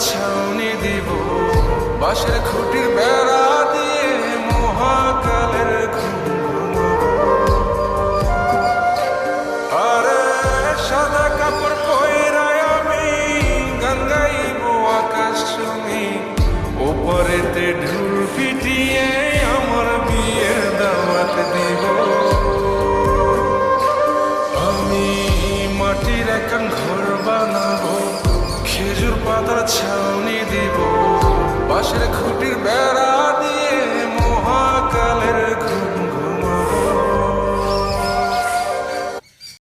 ছাউনি দিব, বাঁশের খুঁটির বেড়া দিয়ে মহাকালের ঘুম ভাঙাবো। আরে সাদা কাপড় পয়রায় আমি গান গাইব আকাশ চুমি, ওপরেতে ঢোল পিটিয়ে আমার বিয়ের দাওয়াত দিব। আমি মাটির একখান ঘর বানাবো, খেজুর পাতার ছাউনি দিব, বাঁশের খুঁটির বেড়া